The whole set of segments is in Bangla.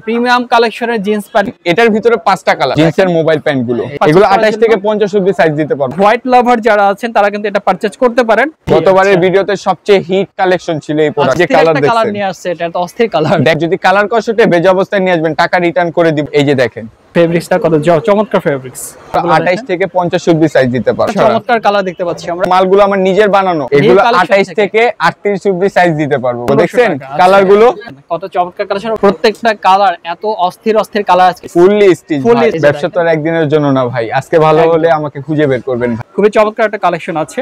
প্রিমিয়াম কালেকশনের জিন্স প্যান্ট, এটার ভিতরে 5টা কালার জিন্সের মোবাইল প্যান্ট গুলো, এগুলো 28 থেকে 50 অবধি সাইজ দিতে পারবো। হোয়াইট লাভার যারা আছেন তারা কিন্তু এটা পারচেজ করতে পারেন। গতবারের ভিডিওতে সবচেয়ে হিট কালেকশন ছিল এই প্রোডাক্ট, যে কালার দেখছেন, কালার নিয়ে আসছে, এটা তো অস্থির কালার। দেখ যদি কালার কষ্টে ভেজা অবস্থায় নিয়ে আসবেন, টাকা রিটার্ন করে দিব। এই যে দেখেন ফেব্রিক্সটা কত চমৎকার ফেব্রিক্স, 28 থেকে 50 অবধি সাইজ দিতে পারবো। চমৎকার কালার দেখতে পাচ্ছি আমরা। মালগুলো আমার নিজের বানানো, এগুলো 28 থেকে 38 অবধি সাইজ দিতে পারবো। দেখছেন কালার গুলো কত চমৎকার কালার, প্রত্যেকটা কালার এত অস্থির অস্থির কালার আছে, ফুললি স্টিচ। ব্যবসা তো আর একদিনের জন্য না ভাই, আজকে ভালো হলে আমাকে খুঁজে বের করবেন ভাই। খুবই চমৎকার একটা কালেকশন আছে,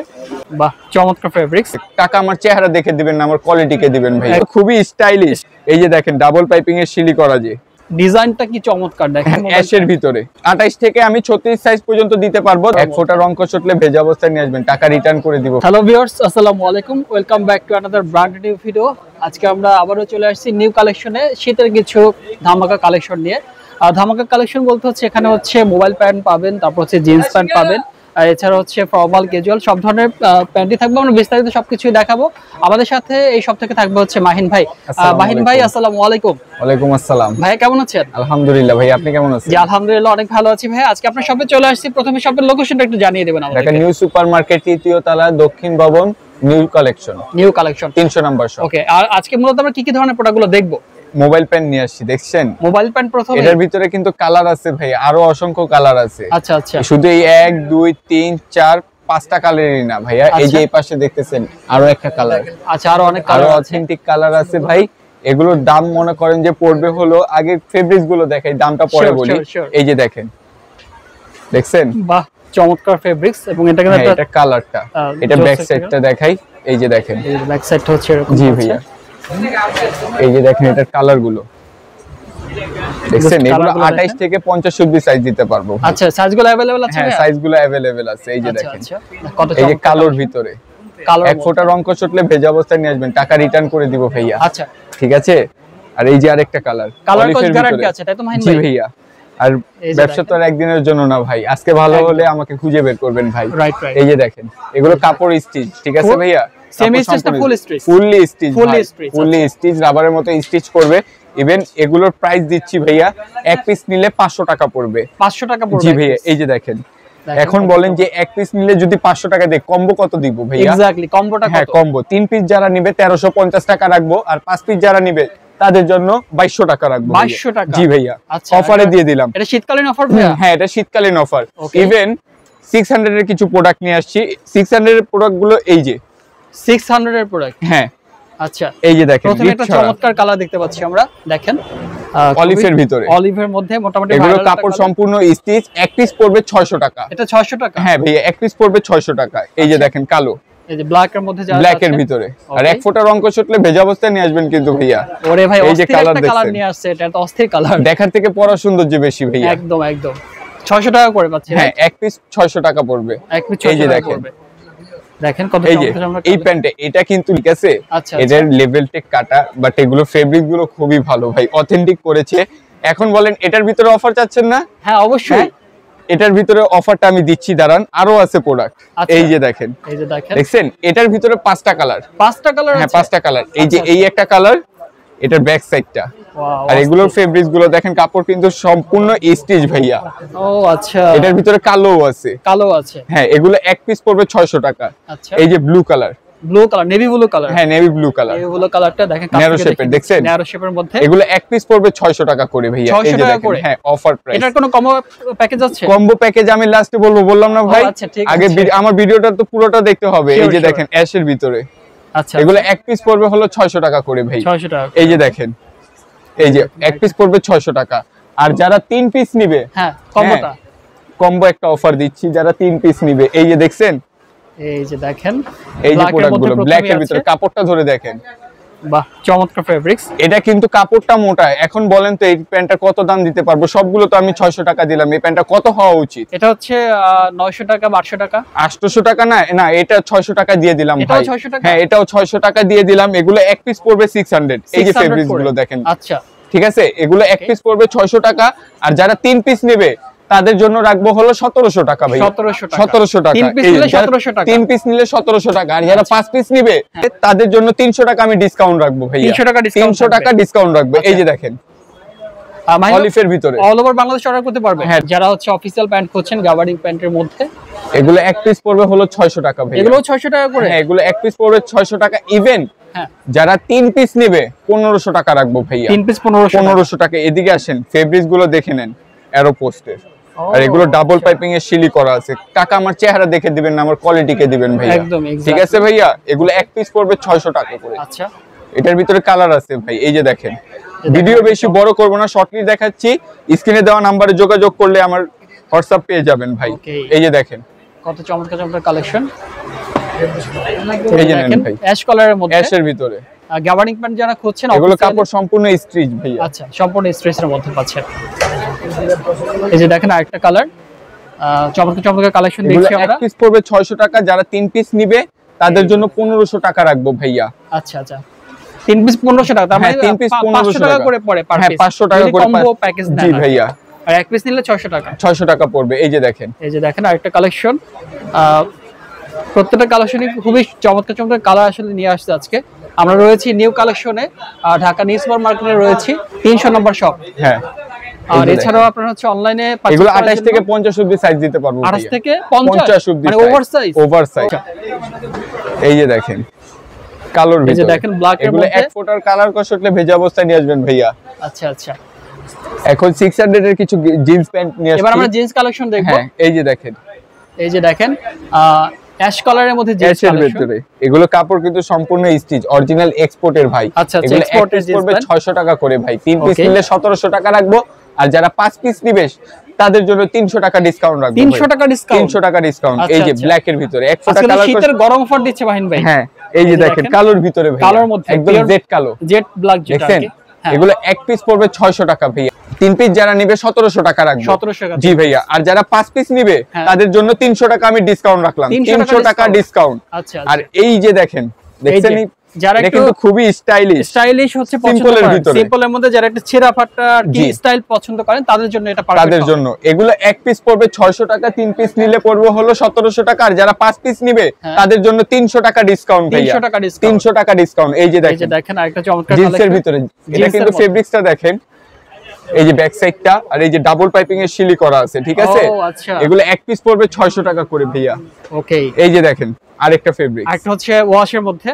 বাহ চমৎকার ফেব্রিক্স। টাকা আমার চেহারা দেখে দিবেন না, আমার কোয়ালিটিকে দিবেন ভাই। খুবই স্টাইলিশ। এই যে দেখেন ডাবল পাইপিং এর শিলি করা, যে ডিজাইনটা কি চমৎকার দেখেন, অ্যাশের ভিতরে 28 থেকে আমি 36 সাইজ পর্যন্ত দিতে পারবো। এক ফোঁটা রং কষটলে ভেজা অবস্থায় নিয়ে আসবেন, টাকা রিটার্ন করে দিব। হ্যালো ভিউয়ার্স, আসসালামু আলাইকুম, welcome back to another brand new video. আজকে আমরা আবারও চলে আসছি নিউ কালেকশনে, শীতের কিছু ধামাকা কালেকশন নিয়ে। আর ধামাকা কালেকশন বলতে হচ্ছে এখানে হচ্ছে মোবাইল প্যান্ট পাবেন, তারপর হচ্ছে জিন্স প্যান্ট পাবেন, আর এছাড়া হচ্ছে ফর্মাল ক্যাজুয়াল সব ধরনের প্যান্টই থাকবে। আমরা বিস্তারিত সবকিছু দেখাবো। আমাদের সাথে এই সব থেকে থাকবে হচ্ছে মাহিন ভাই। মাহিন ভাই আসসালামু আলাইকুম। ওয়ালাইকুম আসসালাম ভাই, কেমন আছেন? আলহামদুলিল্লাহ ভাই, আপনি কেমন আছেন? জি আলহামদুলিল্লাহ অনেক ভালো আছি ভাই। আজকে আপনার শপে চলে আসছি, প্রথমে শপের লোকেশনটা একটু জানিয়ে দেবেন আমাদের। ঢাকা নিউ সুপার মার্কেট, তৃতীয় তলা, দক্ষিণ ভবন, নিউ কালেকশন 300 নাম্বার শপ। ওকে, আর আজকে মূলত আমরা কি কি ধরনের প্রোডাক্টগুলো দেখবো? মোবাইল প্যান্ট নিয়ে আসছি, দেখছেন মোবাইল প্যান্ট প্রথমে। এটার ভিতরে কিন্তু কালার আছে ভাই, আরো অসংখ্য কালার আছে। আচ্ছা আচ্ছা, শুধু এই 1 2 3 4 5টা কালারই না ভাইয়া, এই যে এই পাশে দেখতেছেন আরো একটা কালার। আচ্ছা, আরো অনেক কালার, কালার, অথেন্টিক কালার আছে ভাই। এগুলোর দাম মনে করেন যে পড়বে হলো, আগে ফেব্রিক্স গুলো দেখাই, দামটা পরে বলি। এই যে দেখেন, দেখছেন বাহ চমৎকার ফেব্রিক্স। এবং এটা কিন্তু এটা কালারটা, এটা ব্যাক সাইডটা দেখাই। এই যে দেখেন, এই ব্যাক সাইডটা হচ্ছে এরকম। জি ভাইয়া, এই যে দেখেন এটার কালার গুলো দেখছেন, এগুলো 28 থেকে 50 অবধি সাইজ দিতে পারবো। আচ্ছা, সাইজগুলো अवेलेबल আছে? হ্যাঁ, সাইজগুলো अवेलेबल আছে। এই যে দেখেন কত এই যে কালোর ভিতরে, এক ফোঁটা রং কষটলে ভেজা অবস্থায় নিয়ে আসবেন, টাকা রিটার্ন করে দিব ভাইয়া। আচ্ছা ঠিক আছে। আর এই যে আরেকটা কালার, কালার কোড গ্যারান্টি আছে তাই তো মাহিন ভাই? জি ভাইয়া, আর ব্যবসা তো আর একদিনের জন্য না ভাই, আজকে ভালো হলে আমাকে খুঁজে বের করবেন ভাই। Right right. এই যে দেখেন এগুলো কাপড় স্টিচ, ঠিক আছে ভাইয়া? সেমি স্টিচ না ফুল stitch? Fully stitch, fully stitch, রাবারের মতো স্টিচ করবে। ইভেন এগুলোর প্রাইস দিচ্ছি ভাইয়া, এক পিস নিলে 500 টাকা পড়বে। 500 টাকা পড়বে? জি ভাইয়া। এই যে দেখেন, এখন বলেন যে এক পিস নিলে যদি 500 টাকা দেয়, কম্বো কত দিব ভাইয়া? এক্স্যাক্টলি, কম্বোটা কত? হ্যাঁ কম্বো, 3 পিস যারা নিবে 1350 টাকা রাখবো, আর 5 পিস যারা নিবে তাদের জন্য 2200 টাকা রাখবো। 2200 টাকা? জি ভাইয়া, আচ্ছা, অফারে দিয়ে দিলাম। এটা শীতকালীন অফার ভাইয়া? হ্যাঁ, এটা শীতকালীন অফার। ইভেন 600 এর কিছু প্রোডাক্ট নিয়ে আসছি। 600 এর প্রোডাক্ট গুলো এই যে 600 এর প্রোডাক্ট। হ্যাঁ আচ্ছা, এই যে দেখেন প্রথমে একটা চমৎকার কালার দেখতে পাচ্ছি আমরা, দেখেন অলিভের ভিতরে, অলিভের মধ্যে মোটামুটি এগুলো কাপড় সম্পূর্ণ স্টিচ। এক পিস পড়বে 600 টাকা। এটা 600 টাকা? হ্যাঁ ভাইয়া, এক পিস পড়বে 600 টাকা। এই যে দেখেন কালো, এই যে ব্ল্যাক এর মধ্যে যা আছে, ব্ল্যাক এর ভিতরে, আর এক ফোঁটা রং কষটলে ভেজা অবস্থায় নিয়ে আসবেন কিন্তু ভাইয়া। ওরে ভাই, এই যে কালার কালার নিয়ে আসছে, এটা তো অস্থির কালার, দেখার থেকে পড়া সৌন্দর্য বেশি ভাইয়া। একদম একদম। 600 টাকা করে পাচ্ছি? হ্যাঁ, এক পিস 600 টাকা পড়বে। এক পিস এই যে দেখেন, দেখেন কত এই যে এই প্যান্টে, এটা কিন্তু ঠিক আছে, এটার লেভেল টেক কাটা, বাট এগুলো ফেব্রিক গুলো খুবই ভালো ভাই, অথেন্টিক করেছে। এখন বলেন এটার ভিতরে অফার চাচ্ছেন না? হ্যাঁ অবশ্যই, এটার ভিতরে অফারটা আমি দিচ্ছি, দাঁড়ান, আরো আছে প্রোডাক্ট। এই যে দেখেন, এই যে দেখেন, দেখছেন এটার ভিতরে 5টা কালার। 5টা কালার? হ্যাঁ 5টা কালার। এই যে এই একটা কালার, এটার ব্যাক সাইডটা, আর এগুলোর ফেব্রিক্স গুলো দেখেন, কাপড় কিন্তু সম্পূর্ণ স্টিচ ভাইয়া। ও আচ্ছা, এটার ভিতরে কালো আছে। কালো আছে? হ্যাঁ, এগুলো এক পিস পড়বে 600 টাকা। আচ্ছা, এই যে blue colour, blue colour, navy blue colour. হ্যাঁ, navy blue colour, navy blue কালারটা দেখেন, ন্যারো শেপের, দেখছেন ন্যারো শেপের মধ্যে। এগুলো এক পিস পড়বে 600 টাকা করে ভাইয়া। এই যে দেখেন, হ্যাঁ অফার প্রাইস। এটার কোনো কম্বো প্যাকেজ আছে? কম্বো প্যাকেজ আমি লাস্টে বললাম না ভাই। আচ্ছা ঠিক আছে, আগে আমার ভিডিওটা তো পুরোটা দেখতে হবে। এই যে দেখেন অ্যাশের ভিতরে, আচ্ছা এগুলো এক পিস পড়বে হলো 600 টাকা করে ভাই। 600 টাকা? এই যে দেখেন, এই যে এক পিস পড়বে 600 টাকা, আর যারা 3 পিস নিবে, হ্যাঁ কম্বোটা, কম্বো একটা অফার দিচ্ছি, যারা 3 পিস নিবে। এই যে দেখছেন, এই যে দেখেন এই যে প্রোডাক্টগুলো ব্ল্যাক এর ভিতরে, কাপড়টা ধরে দেখেন, বাহ চমৎকার ফেব্রিক্স। এটা কিন্তু কাপড়টা মোটা। এখন বলেন তো এই প্যান্টটা কত দাম দিতে পারবো? সবগুলো তো আমি 600 টাকা দিলাম, এই প্যান্টটা কত হওয়া উচিত? এটা হচ্ছে 900 টাকা, 800 টাকা, 800 টাকা না, না এটা 600 টাকা দিয়ে দিলাম ভাই। 600 টাকা? হ্যাঁ, এটাও 600 টাকা দিয়ে দিলাম। এগুলো এক পিস পড়বে 600। এই যে ফেব্রিক্স গুলো দেখেন, আচ্ছা ঠিক আছে, এগুলো এক পিস পড়বে 600 টাকা, আর যারা 3 পিস নেবে তাদের জন্য রাখবো হলো 1700 টাকা ভাই। 1700 টাকা। 3 পিস নিলে 1700 টাকা। 3 পিস নিলে 1700 টাকা, আর যারা 5 পিস নিবে তাদের জন্য 300 টাকা আমি ডিসকাউন্ট রাখবো ভাই। 300 টাকা ডিসকাউন্ট, 300 টাকা ডিসকাউন্ট রাখবো। এই যে দেখেন, অলিভের ভিতরে অল ওভার বাংলাদেশ অর্ডার করতে পারবে। যারা হচ্ছে অফিশিয়াল প্যান্ট খুঁজছেন গাবার্ডিং প্যান্টের মধ্যে, এগুলো এক পিস পড়বে হলো 600 টাকা ভাই। এগুলো 600 টাকা করে? হ্যাঁ, এগুলো এক পিস পড়বে 600 টাকা। ইভেন যারা 3 পিস নেবে 1500 টাকা রাখবো ভাইয়া। 3 পিস 1500 টাকা। এদিকে আসেন, ফেব্রিক্স গুলো দেখে নেন, অ্যারো পোস্টের। আর এগুলো ডাবল পাইপিং এর শিলি করা আছে। টাকা আমার চেহারা দেখে দিবেন না, আমার কোয়ালিটি কে দিবেন ভাইয়া। একদম ঠিক আছে ভাইয়া, এগুলো এক পিস পড়বে 600 টাকা করে। আচ্ছা, এটার ভিতরে কালার আছে ভাই, এই যে দেখেন। ভিডিও বেশি বড় করব না, শর্টলি দেখাচ্ছি। স্ক্রিনে দেওয়া নম্বরে যোগাযোগ করলে আমার হোয়াটসঅ্যাপ পেয়ে যাবেন ভাই। এই যে দেখেন কত চমৎকার চমৎকার কালেকশন। এই যে নেন ভাই, অ্যাশ কালারের মধ্যে, অ্যাশের ভিতরে গাবার্ডিং প্যান্ট যারা খুঁজছেন, এগুলো কাপড় সম্পূর্ণ স্ট্রিচ ভাইয়া। আচ্ছা, সম্পূর্ণ স্ট্রেচের মধ্যে পাচ্ছেন। এই যে দেখেন আরেকটা কালার, চমৎকার চমৎকার কালেকশন দেখছি আমরা। এক পিস পড়বে 600 টাকা। যারা 3 পিস নিবে তাদের জন্য 1500 টাকা রাখবো ভাইয়া। আচ্ছা আচ্ছা, 3 পিস 1500 টাকা, তার মানে 3 পিস 500 টাকা করে পড়ে পার পিস। হ্যাঁ, 500 টাকা করে কম্বো প্যাকেজ দেন। জি ভাইয়া। আর এক পিস নিলে 600 টাকা। 600 টাকা পড়বে। এই যে দেখেন, এই যে দেখেন আরেকটা কালেকশন। প্রত্যেকটা কালেকশনই খুবই চমৎকার চমৎকার কালার আসলে নিয়ে আসছে আজকে। আমরা রয়েছি নিউ কালেকশনে, ঢাকা নিউ সুপার মার্কেটে রয়েছি 300 নম্বর শপ। হ্যাঁ, আর এছাড়াও আপনারা হচ্ছে অনলাইনে এগুলো 28 থেকে 50 অবধি সাইজ দিতে পারবো। 28 থেকে 50 অবধি, মানে ওভারসাইজ। ওভারসাইজ। এই যে দেখেন কালার ভিতরে, এই যে দেখেন ব্ল্যাক এর মধ্যে, এক ফোটার কালার কষলে ভেজা অবস্থায় নিয়ে আসবেন ভাইয়া। আচ্ছা আচ্ছা, এখন 600 এর কিছু জিন্স প্যান্ট নিয়ে আসছি। এবার আমরা জিন্স কালেকশন দেখব। হ্যাঁ, এই যে দেখেন, এই যে দেখেন অ্যাশ কালারের মধ্যে জিন্স কালেকশন। এগুলো কাপড় কিন্তু সম্পূর্ণ স্টিচ, অরিজিনাল এক্সপোর্টের ভাই। আচ্ছা আচ্ছা, এক্সপোর্টের জিন্স পড়বে 600 টাকা করে ভাই। 3 পিস নিলে 1700 টাকা রাখবো। আর যারা 5 পিস নিবে তাদের জন্য 300 টাকা ডিসকাউন্ট রাখবো। 300 টাকা ডিসকাউন্ট? 300 টাকা ডিসকাউন্ট। এই যে ব্ল্যাক এর ভিতরে এক ফোঁটা কালার, শীতের গরম অফার দিচ্ছে বাহিন ভাই। হ্যাঁ, এই যে দেখেন কালোর ভিতরে ভাই, কালোর মধ্যে একদম জেড কালো, জেড ব্ল্যাক যেটা। এগুলো এক পিস পড়বে 600 টাকা ভাইয়া। 3 পিস যারা নিবে 1700 টাকা রাখবো। 1700 টাকা। জি ভাইয়া। আর যারা 5 পিস নিবে তাদের জন্য 300 টাকা আমি ডিসকাউন্ট রাখলাম। 300 টাকা ডিসকাউন্ট। আচ্ছা, আর এই যে দেখেন, দেখছেন যারা একটু খুবই স্টাইলিশ হচ্ছে সিম্পলের ভিতরে, সিম্পলের মধ্যে যারা একটু ছেঁড়া ফাটা কি স্টাইল পছন্দ করেন তাদের জন্য এটা পারফেক্ট। তাদের জন্য এগুলো এক পিস পড়বে 600 টাকা, 3 পিস নিলে পড়বে হলো 1700 টাকা। আর যারা 5 পিস নিবে তাদের জন্য 300 টাকা ডিসকাউন্ট ভাইয়া। 300 টাকা ডিসকাউন্ট। 300 টাকা ডিসকাউন্ট। এই যে দেখেন আরেকটা চমৎকার জিন্সের ভিতরে, এটা কিন্তু ফেব্রিক্সটা দেখেন, এই যে ব্যাক সাইডটা আর এই যে ডাবল পাইপিং এর শিলি করা আছে। ঠিক আছে, এগুলো এক পিস পড়বে 600 টাকা করে ভাইয়া। ওকে, এই যে দেখেন আরেকটা ফেব্রিক, আরেকটা হচ্ছে ওয়াশের মধ্যে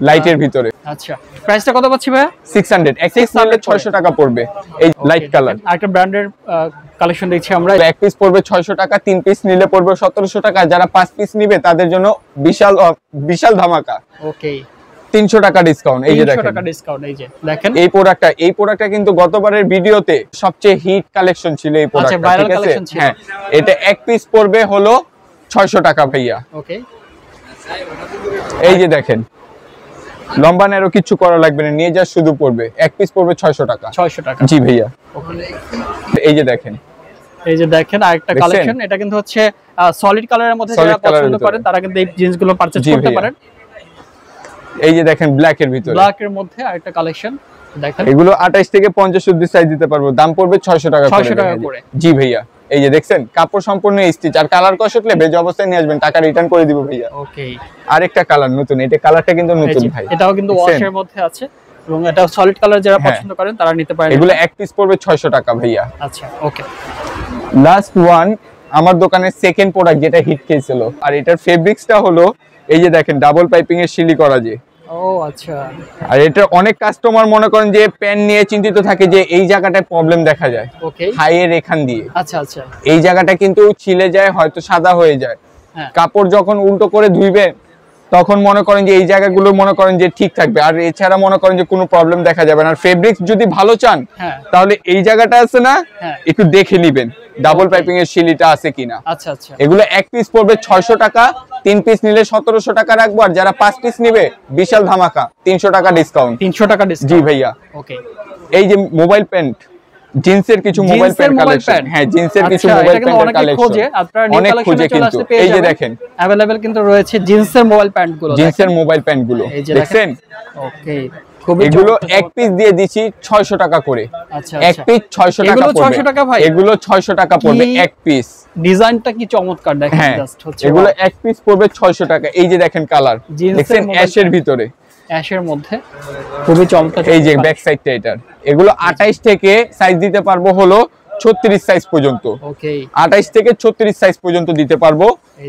লাইটের ভিতরে। আচ্ছা, প্রাইসটা কত পাচ্ছি ভাই? 600। এক পিস নিলে 600 টাকা পড়বে। এই লাইট কালার আরেকটা ব্র্যান্ডের কালেকশন দেখছি আমরা। এক পিস পড়বে 600 টাকা, 3 পিস নিলে পড়বে 1700 টাকা। যারা 5 পিস নিবে তাদের জন্য বিশাল ধামাকা। ওকে, 300 টাকা ডিসকাউন্ট। এই যে দেখেন 300 টাকা ডিসকাউন্ট। এই যে দেখেন এই প্রোডাক্টটা কিন্তু গতবারের ভিডিওতে সবচেয়ে হিট কালেকশন ছিল এই প্রোডাক্টটা। ঠিক আছে, হ্যাঁ, এটা এক পিস পড়বে হলো 600 টাকা ভাইয়া। ওকে, এই যে দেখেন লম্বা নেরো কিছু করা লাগবে না, নিয়ে যা শুধু পড়বে। এক পিস পড়বে 600 টাকা। 600 টাকা। জি ভাইয়া। এই যে দেখেন, এই যে দেখেন আরেকটা কালেকশন। এটা কিন্তু হচ্ছে সলিড কালারের মধ্যে, যারা পছন্দ করেন তারা কিন্তু এই জিন্সগুলো পারচেজ করতে পারেন। এই যে দেখেন ব্ল্যাক এর ভিতরে, ব্ল্যাক এর মধ্যে আরেকটা কালেকশন দেখেন। এগুলো 28 থেকে 50 অবধি সাইজ দিতে পারবো। দাম পড়বে 600 টাকা করে। 600 টাকা করে। জি ভাইয়া। এই যে দেখছেন কাপড় সম্পূর্ণ স্টিচ, আর কালার কষলে ভেজা অবস্থায় নিয়ে আসবেন, টাকা রিটার্ন করে দিব ভাইয়া। ওকে, আরেকটা কালার নতুন, এটা কালারটা কিন্তু নতুন ভাই। এটাও কিন্তু ওয়াশের মধ্যে আছে এবং এটা সলিড কালার যারা পছন্দ করেন তারা নিতে পারেন। এগুলো এক পিস পড়বে 600 টাকা ভাইয়া। আচ্ছা, ওকে। লাস্ট ওয়ান আমার দোকানের সেকেন্ড প্রোডাক্ট যেটা হিট খেয়েছিল, আর এটার ফেব্রিক্সটা হলো এই যে দেখেন ডাবল পাইপিং এর শিলি করা যে। ও আচ্ছা। আর এটা অনেক কাস্টমার মনে করেন যে প্যান নিয়ে চিন্তিত থাকে যে এই জায়গাটায় প্রবলেম দেখা যায়। ওকে, হাইয়ের এখান দিয়ে। আচ্ছা আচ্ছা, এই জায়গাটা কিন্তু ছিলে যায়, হয়তো সাদা হয়ে যায়। কাপড় যখন উল্টো করে ধুইবে তখন মনে করেন যে এই জায়গাগুলো মনে করেন যে ঠিক থাকবে, আর এছাড়া মনে করেন যে কোনো প্রবলেম দেখা যাবে না। আর ফেব্রিক্স যদি ভালো চান তাহলে এই জায়গাটা আছে না, একটু দেখে নেবেন ডাবল পাইপিং এর শিলিটা আছে কিনা। আচ্ছা আচ্ছা, এগুলো এক পিস পড়বে 600 টাকা, 3 পিস নিলে 1700 টাকা রাখবো। আর যারা 5 পিস নিবে বিশাল ধামাকা, 300 টাকা ডিসকাউন্ট। 300 টাকা ডিসকাউন্ট। জি ভাইয়া। ওকে, এই যে মোবাইল প্যান্ট, জিন্সের কিছু মোবাইল প্যান্ট কালেকশন। হ্যাঁ, জিন্সের কিছু মোবাইল প্যান্টের কালেকশন অনেক খোঁজে কিন্তু। এই যে দেখেন अवेलेबल কিন্তু রয়েছে জিন্সের মোবাইল প্যান্ট গুলো। জিন্সের মোবাইল প্যান্ট গুলো দেখছেন। ওকে, এগুলো এক পিস দিয়ে দিছি 600 টাকা করে। আচ্ছা, এক পিস 600 টাকা পড়বে। এগুলো 600 টাকা ভাই? এগুলো 600 টাকা পড়বে এক পিস। ডিজাইনটা কি চমৎকার দেখেন, জাস্ট হচ্ছে এগুলো এক পিস পড়বে 600 টাকা। এই যে দেখেন কালার, দেখেন অ্যাশের ভিতরে। অ্যাশের মধ্যে খুবই চমৎকার। এই যে ব্যাক সাইডটা এটার, এগুলো 28 থেকে সাইজ দিতে পারবো হলো 36 সাইজ পর্যন্ত। ওকে, 28 থেকে 36 সাইজ পর্যন্ত দিতে পারবো।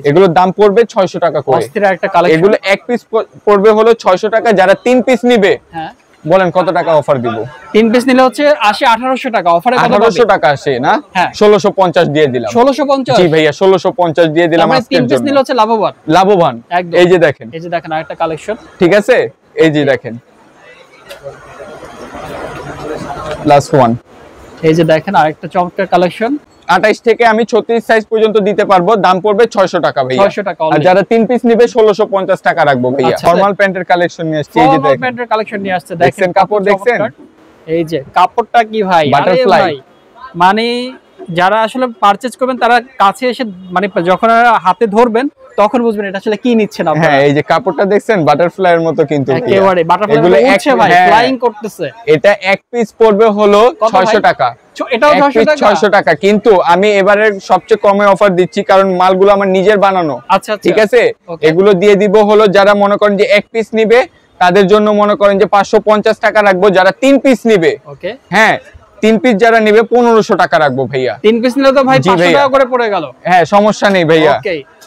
এগুলোর দাম পড়বে 600 টাকা করে। অস্থির একটা কালেকশন। এগুলো এক পিস পড়বে হলো 600 টাকা। যারা 3 পিস নিবে, হ্যাঁ বলেন কত টাকা অফার দিব? 3 পিস নিলে হচ্ছে 1800 টাকা। অফারে কত পাবে? 1800 টাকা আসে না, 1650 দিয়ে দিলাম। 1650? জি ভাইয়া 1650 দিয়ে দিলাম আজকের জন্য। 3 পিস নিলে হচ্ছে লাভবান। লাভবান। এই যে দেখেন, এই যে দেখেন আরেকটা কালেকশন। ঠিক আছে, এই যে দেখেন লাস্ট ওয়ান। এই যে দেখেন আরেকটা চমৎকার কালেকশন। 28 থেকে আমি 36 সাইজ পর্যন্ত দিতে পারবো। দাম পড়বে 600 টাকা ভাইয়া। 600 টাকা। আর যারা 3 পিস নিবে 1650 টাকা রাখবো ভাইয়া। ফর্মাল প্যান্টের কালেকশন নিয়ে আসছে। এই যে ফর্মাল দেখেন, প্যান্টের কালেকশন নিয়ে আসছে। দেখেন কাপড় দেখছেন? এই যে কাপড়টা কি ভাই, বাটারফ্লাই। মানে যারা আসলে পারচেজ করবেন তারা কাছে এসে মানে যখন হাতে ধরবেন তখন বুঝবেন এটা আসলে কি নিচ্ছেন আপনারা। হ্যাঁ, এই যে কাপড়টা দেখছেন বাটারফ্লাই এর মতো কিন্তু একেবারে বাটারফ্লাই এগুলো উঠছে ভাই, ফ্লাইং করতেছে। এটা এক পিস পড়বে হলো 600 টাকা। এটাও 600 টাকা। 600 টাকা, কিন্তু আমি এবারে সবচেয়ে কমে অফার দিচ্ছি কারণ মালগুলো আমার নিজের বানানো। আচ্ছা ঠিক আছে, এগুলো দিয়ে দিব হলো যারা মনে করেন যে এক পিস নিবে তাদের জন্য মনে করেন যে 550 টাকা রাখবো। যারা 3 পিস নিবে, ওকে হ্যাঁ 3 পিস যারা নিবে 1500 টাকা রাখবো ভাইয়া। 3 পিস নিলে তো ভাই 500 টাকা করে পড়ে গেল। হ্যাঁ সমস্যা নেই ভাইয়া।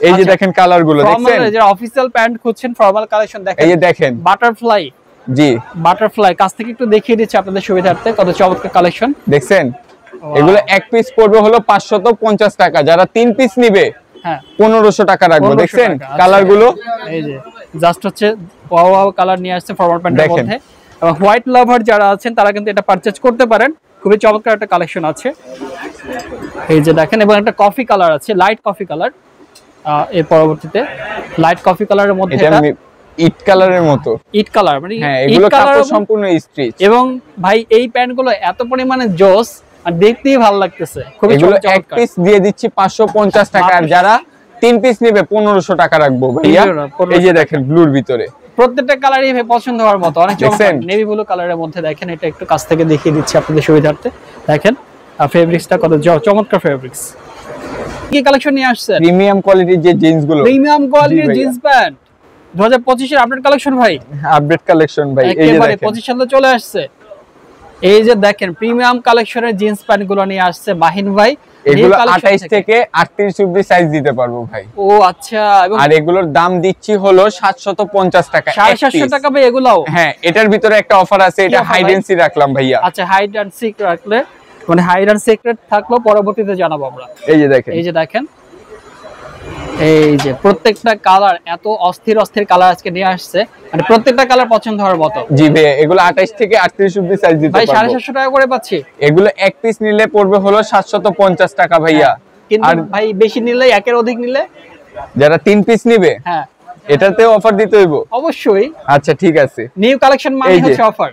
এই যে দেখেন কালার গুলো দেখছেন, যারা অফিশিয়াল প্যান্ট খুঁজছেন ফর্মাল কালেকশন দেখেন। এই যে দেখেন বাটারফ্লাই। জি বাটারফ্লাই কাছ থেকে একটু দেখিয়ে দিচ্ছি আপনাদের সুবিধার্থে কত চমৎকার কালেকশন দেখছেন। এগুলো এক পিস পড়বে হলো 550 টাকা। যারা 3 পিস নিবে, হ্যাঁ 1500 টাকা রাখবো। দেখছেন কালার গুলো, এই যে জাস্ট হচ্ছে ওয়াও কালার নিয়ে আসছে ফরমাল প্যান্টের মধ্যে। এবং হোয়াইট লাভার যারা আছেন তারা কিন্তু এটা পারচেজ করতে পারেন। খুবই চমৎকার একটা কালেকশন আছে। এই যে দেখেন, এবং একটা কফি কালার আছে, লাইট কফি কালার। এর পরবর্তীতে লাইট কফি কালারের মধ্যে এটা ইট কালারের মতো, ইট কালার মানে হ্যাঁ এগুলো কাপড় সম্পূর্ণ স্ট্রিচ। এবং ভাই এই প্যান্টগুলো এত পরিমাণে জোস আর দেখতেই ভালো লাগতেছে। খুবই এগুলো এক পিস দিয়ে দিচ্ছি 550 টাকা। আর যারা 3 পিস নেবে 1500 টাকা রাখবো ভাইয়া। এই যে দেখেন ব্লুর ভিতরে প্রত্যেকটা কালারই ভাই পছন্দ হওয়ার মতো, অনেক চমৎকার। নেভি ব্লু কালারের মধ্যে দেখেন, এটা একটু কাছ থেকে দেখিয়ে দিচ্ছি আপনাদের সুবিধার্থে। দেখেন ফেব্রিক্সটা কত চমৎকার ফেব্রিক্স। কি কালেকশন নিয়ে আসছে? প্রিমিয়াম কোয়ালিটির যে জিন্স গুলো, প্রিমিয়াম কোয়ালিটির জিন্স প্যান্ট 2025 এর আপডেট কালেকশন ভাই। আপডেট কালেকশন ভাই, এই যে দেখেন 25 সালে চলে আসছে। এই যে দেখেন প্রিমিয়াম কালেকশনের জিন্স প্যান্ট গুলো নিয়ে আসছে মাহিন ভাই। এগুলো 28 থেকে 38 অবধি সাইজ দিতে পারবো ভাই। ও আচ্ছা। আর এগুলোর দাম দিচ্ছি হলো 750 টাকা। 750 টাকা ভাই এগুলাও? হ্যাঁ, এটার ভিতরে একটা অফার আছে, এটা হাইড এন্ড সিক রাখলাম ভাইয়া। আচ্ছা, হাইড এন্ড সিক রাখলে মানে হাইড এন্ড সিক্রেট থাকলো, পরবর্তীতে জানাবো আমরা। এই যে দেখেন, এই যে দেখেন, এই যে প্রত্যেকটা কালার এত অস্থির অস্থির কালার আজকে নিয়ে আসছে, মানে প্রত্যেকটা কালার পছন্দ হওয়ার মতো। জি ভাই, এগুলো 28 থেকে 38 অবধি সাইজ দিতে পারবো। ভাই 750 টাকা করে পাচ্ছি। এগুলো এক পিস নিলে পড়বে হলো 750 টাকা ভাইয়া। কিন্তু ভাই বেশি নিলে, একের অধিক নিলে, যারা 3 পিস নিবে, হ্যাঁ এটাতে অফার দিতে হইব অবশ্যই। আচ্ছা ঠিক আছে, নিউ কালেকশন মানে হচ্ছে অফার।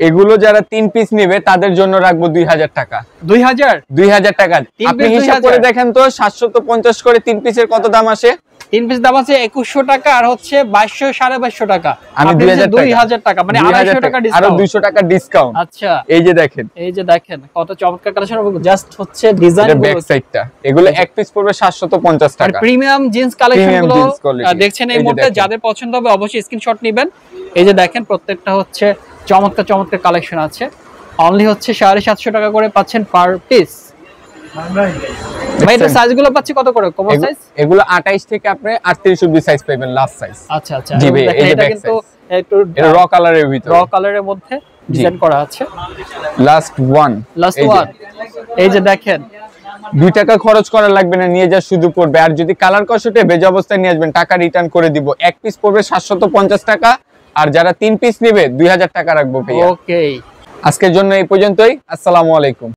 এগুলো যারা 3 পিস নিবে তাদের জন্য রাখবো 2000 টাকা। 2000 টাকা। আপনি হিসাব করে দেখেন তো 750 করে 3 পিসের কত দাম আসে? 3 পিস দাম আছে 2100 টাকা আর হচ্ছে 2200 2250 টাকা। আমি 2000 টাকা মানে 250 টাকা ডিসকাউন্ট, আরো 200 টাকা ডিসকাউন্ট। আচ্ছা এই যে দেখেন, এই যে দেখেন কত চমৎকার কালেকশন। জাস্ট হচ্ছে ডিজাইন গুলো, ব্যাক সাইডটা এগুলো এক পিস পড়বে 750 টাকা। আর প্রিমিয়াম জিন্স কালেকশন গুলো দেখছেন এই মুহূর্তে, যাদের পছন্দ হবে অবশ্যই স্ক্রিনশট নেবেন। এই যে দেখেন প্রত্যেকটা হচ্ছে চমৎকার চমৎকার কালেকশন আছে। অনলি হচ্ছে 750 টাকা করে পাচ্ছেন পার পিস। ভাই এটা সাইজগুলো পাচ্ছি কত করে? কমন সাইজ এগুলো 28 থেকে আপনি 38 অবধি সাইজ পাবেন, লাস্ট সাইজ। আচ্ছা আচ্ছা, জি ভাই, এই যে এটা কিন্তু একটু র কালারের ভিতরে, র কালারের মধ্যে ডিজাইন করা আছে। Last one. এই যে দেখেন 2 টাকা খরচ করা লাগবে না, নিয়ে যা শুধু পড়বে। আর যদি কালার কষটে ভেজা অবস্থায় নিয়ে আসবেন, টাকা রিটার্ন করে দিব। এক পিস পড়বে 750 টাকা। আর যারা 3 পিস নেবে 2000 টাকা রাখবো ভাইয়া। ওকে, আজকের জন্য এই পর্যন্তই। আসসালামু আলাইকুম।